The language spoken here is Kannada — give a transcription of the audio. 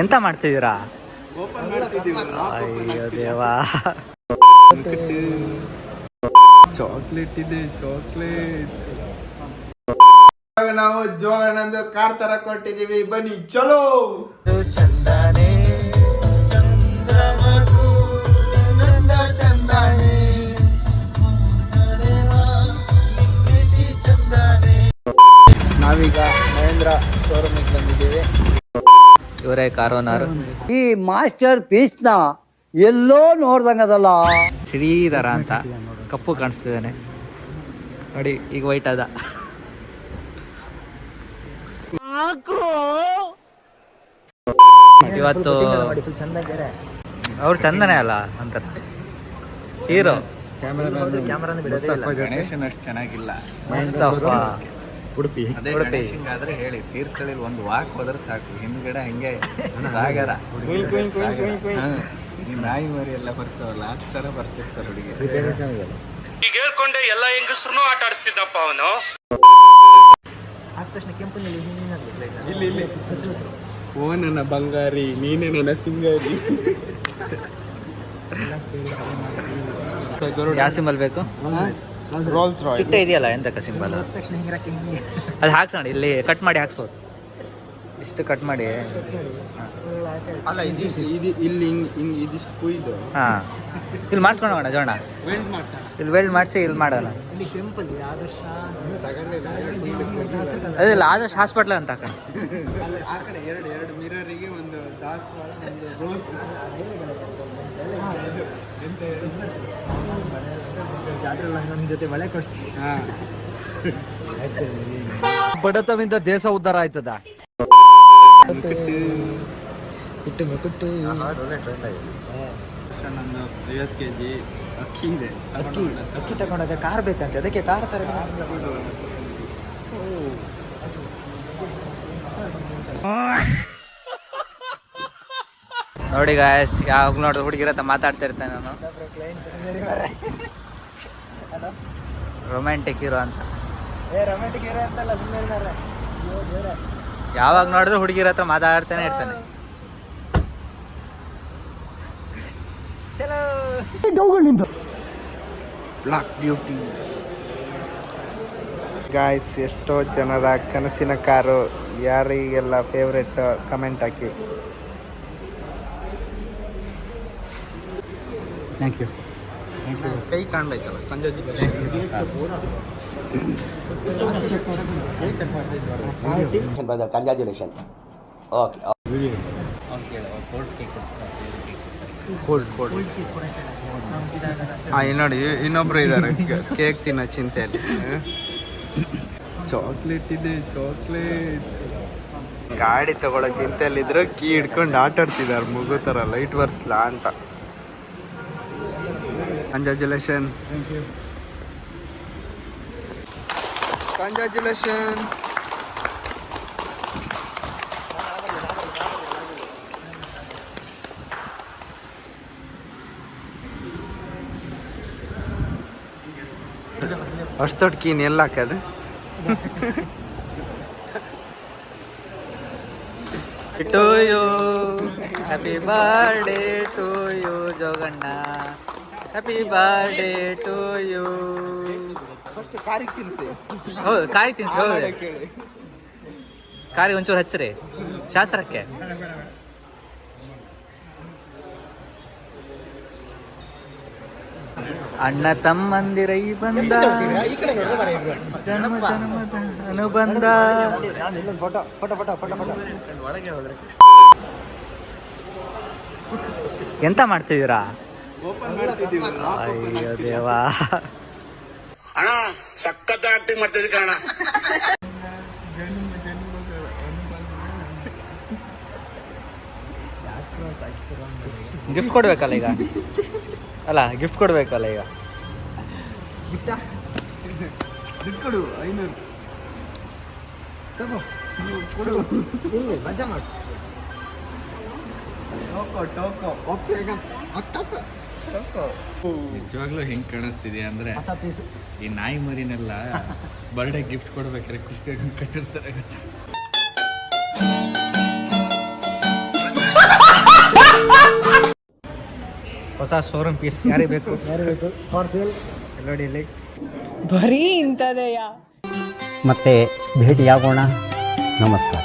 ಎಂತ ಮಾಡ್ತಿದ್ದೀರಾ? ಅಯ್ಯೋ ದೇವಾ. ಚಾಕ್ಲೇಟ್ ಇದೆ, ಚಾಕ್ಲೇಟ್. ನಾವು ಜೋಗಣ್ಣಂದು ಕಾರ್ ತರ ಕೊಟ್ಟಿದೀವಿ, ಬನ್ನಿ ಚಲೋ. ಚಂದನೆ ಚಂದ್ರಮಧು ನಂದ ಚಂದನೆ ಚಂದನೆ. ನಾವೀಗ ಮಹೇಂದ್ರ ಶೋರೂಮಿಗೆ ಬಂದಿದ್ದೀವಿ. ಇವರೇ ಕಾರೋನಾರು. ಈ ಮಾಸ್ಟರ್ ಪೀಸ್ನ ಎಲ್ಲೋ ನೋಡ್ದಂಗದಲ್ಲ. ಶ್ರೀಧರ ಅಂತ ಕಪ್ಪು ಕಾಣಿಸ್ತಿದ್ದಾನೆ ನೋಡಿ, ಈಗ ವೈಟ್ ಅದ. ಇವತ್ತು ಅವ್ರು ಚಂದನೆ ಅಲ್ಲ ಅಂತ ಹೀರೋ. ಗಣೇಶನ್ ಅಷ್ಟು ಚೆನ್ನಾಗಿಲ್ಲ. ಉಡುಪಿ ಆದ್ರೆ ಹೇಳಿ ತೀರ್ಥಹಳ್ಳಿ ಒಂದು ವಾಕ್ ಹೋದ್ರೆ ಸಾಕು, ಹಿಂದ್ಗಡೆ ಹಂಗೆ ಸಾಗರ. ಈ ನಾಯಿ ಮರಿ ಎಲ್ಲ ಬರ್ತಾವಲ್ಲ, ಆ ತರ ಬರ್ತಿರ್ತಾರೆ ಹುಡುಗಿ. ಈಗ ಹೇಳ್ಕೊಂಡೆ ಎಲ್ಲ ಹೆಂಗಸ್ರು ಆಟ ಆಡಿಸ್ತಿದ್ದಪ್ಪ ಅವನು. ಆದ ತಕ್ಷಣ ಕೆಂಪನಲ್ಲಿ ಇಲ್ಲಿ ಓ ನನ್ನ ಬಂಗಾರಿ, ನೀನೇ ನನ್ನ ಸಿಂಗಾರಿ. ಯಾವ ಸಿಂಬಲ್ ಬೇಕು? ರೋಲ್ಸ್ ರಾಯ್ಸ್ ಚಿಟ್ಟೆ ಇದೆಯಲ್ಲ, ಎಂತಕ್ಕ ಸಿಂಬಲ್ ತಕ್ಷಣ ಹಿಂಗ್ರಕ್ಕೆ ಹಿಂಗೆ ಅದು ಹಾಕ್ಸೋಣ. ಇಲ್ಲಿ ಕಟ್ ಮಾಡಿ ಹಾಕ್ಸ್ಬೋದು, ಇಷ್ಟು ಕಟ್ ಮಾಡಿ. ಅಲ್ಲ ಇದಿಷ್ಟು ಇಲ್ಲಿ ಹಿಂಗ್ ಇದಿಷ್ಟು ಕುಯ್ದು ಹಾಂ, ಇಲ್ಲಿ ಮಾಡಿಸ್ಕೊಂಡು ಹೋಗೋಣ ಜೋಣ. ವೆಲ್ಡ್ ಮಾಡ್ಸೋಣ. ಇಲ್ಲಿ ವೆಲ್ಡ್ ಮಾಡಿಸಿ ಇಲ್ಲಿ ಮಾಡೋಣ. ಇಲ್ಲಿ ಕೆಂಪಲ್ಲಿ ಆದರ್ಶ ಅದಿಲ್ಲ, ಆದರ್ಶ ಹಾಸ್ಪಿಟ್ಲ್ ಅಂತ ಹಾಕೋಣ. ಆ ಕಡೆ ಎರಡು ಮಿರರಿಗೆ ಒಂದು ದಾಸವಾಳ, ಒಂದು ರೋಲ್. ಜಾತ್ರೆ ನನ್ನ ಜೊತೆ ಒಳ್ಳೆ ಕೊಡ್ತೀವಿ. ಬಡತವಿಂದ ದೇಶ ಉದ್ಧಾರ ಆಯ್ತದ. ಕುಟ್ಟು ಕುಟ್ಟು ಒಂದು 50 kg ಅಕ್ಕಿ ಇದೆ. ಅಕ್ಕಿ ತಗೊಂಡಾಗ ಕಾರ್ ಬೇಕಂತೆ, ಅದಕ್ಕೆ ಕಾರ್ ತರ ನೋಡಿ ಗಾಯಸ್, ಯಾವಾಗ ನೋಡಿದ್ರೆ ಹುಡುಗಿರ ಹತ್ರ ಮಾತಾಡ್ತಾ ಇರ್ತೇನೆ ನಾನು. ರೊಮ್ಯಾಂಟಿಕ್ ಹೀರೋ ಅಂತ. ರೊಮ್ಯಾಂಟಿಕ್ ಹೀರೋ ಅಂತಲ್ಲ, ಸುಮ್ಮನೆ ಯಾವಾಗ ನೋಡಿದ್ರೆ ಹುಡುಗಿರ ಹತ್ರ ಮಾತಾಡ್ತಾನೆ ಇರ್ತಾನೆ. Black beauty guys. ಎಷ್ಟೋ ಜನರ ಕನಸಿನ ಕಾರು ಯಾರಿಗೆಲ್ಲ ಫೇವ್ರೆಟ್ ಕಮೆಂಟ್ ಹಾಕಿ. Thank you. ಕೈ ಕಾಣ್ಬೇಕಲ್ಲ Congratulations. Okay. ನೋಡಿ ಇನ್ನೊಬ್ರು ಇದ್ದಾರೆ ಕೇಕ್ ತಿನ್ನೋ ಚಿಂತೆಯಲ್ಲಿ. ಚಾಕ್ಲೇಟ್ ಇದೆ, ಚಾಕ್ಲೇಟ್. ಗಾಡಿ ತಗೊಳ್ಳೋ ಚಿಂತೆಯಲ್ಲಿದ್ರು ಕೀ ಹಿಡ್ಕೊಂಡು ಆಟ ಆಡ್ತಿದ್ದಾರೆ ಮಗು ಥರ, ಲೈಟ್ ವರ್ಸ್ಲಾ ಅಂತ. ಕಂಗ್ರ್ಯಾಚುಲೇಷನ್. ಕಂಗ್ರ್ಯಾಚುಲೇಷನ್. ಅಷ್ಟು ದೊಡ್ಡ ಕೀನ್ ಎಲ್ಲ ಹಾಕೋದು? To you, happy birthday to you ಜೋಗಣ್ಣ, happy birthday to you. First ಕಾರಿಗೆ ತಿನ್ಸಿ. ಹೌದು, ಕಾಯಿ ತಿನ್ಸಿ. ಹೌದು, ಕಾರಿಗೆ ಒಂಚೂರು ಹಚ್ಚ್ರಿ ಶಾಸ್ತ್ರಕ್ಕೆ. ಅಣ್ಣ ತಮ್ಮಂದಿರೈ ಬಂದ ಜನ್ಮ ಜನ್ಮದ ಅನುಬಂಧ. Photo photo photo photo photo ಒಳಗೆ ಹೋದ್ರೆ ಎಂತ ಮಾಡ್ತಿದ್ದೀರಾ? ಅಯ್ಯೋ ದೇವಾ. ಅಣ್ಣ ಸಖತ್ ಆಕ್ಟಿಂಗ್ ಮಾಡ್ತಿದ್ದೆ ಕಣ. ಗಿಫ್ಟ್ ಕೊಡ್ಬೇಕಲ್ಲ ಈಗ, ಅಲ್ಲ ಗಿಫ್ಟ್ ಕೊಡ್ಬೇಕಲ್ಲ ಈಗ. ಗಿಫ್ಟಾ? ದುಡ್ಡು ಕೊಡು, 500 ತಗೋ ಕೊಡು, ಹಿಂಗೆ ಮಜಾ ಮಾಡು. ನಿಜವಾಗ್ಲೂ ಹೆಂಗ್ ಕಾಣಿಸ್ತಿದೆ ಅಂದ್ರೆ, ಹೊಸ ಪೀಸ್. ಈ ನಾಯಿ ಮರಿನೆಲ್ಲ ಬರ್ಡೇ ಗಿಫ್ಟ್ ಕೊಡ್ಬೇಕಾದ್ರೆ ಕುಸ್ಕೊಂಡು ಕಟ್ಟಿರ್ತಾರೆ ಗೊತ್ತಾ. ಹೊಸ ಶೋರೂಮ್ ಪೀಸ್ ಯಾರಿಗೆ ಬೇಕು? ಯಾರು ಬೇಕು? For sale. ನೋಡಿ ಇಲ್ಲಿ ಬರೀ ಇಂಥದೆಯಾ? ಮತ್ತೆ ಭೇಟಿಯಾಗೋಣ. ನಮಸ್ಕಾರ.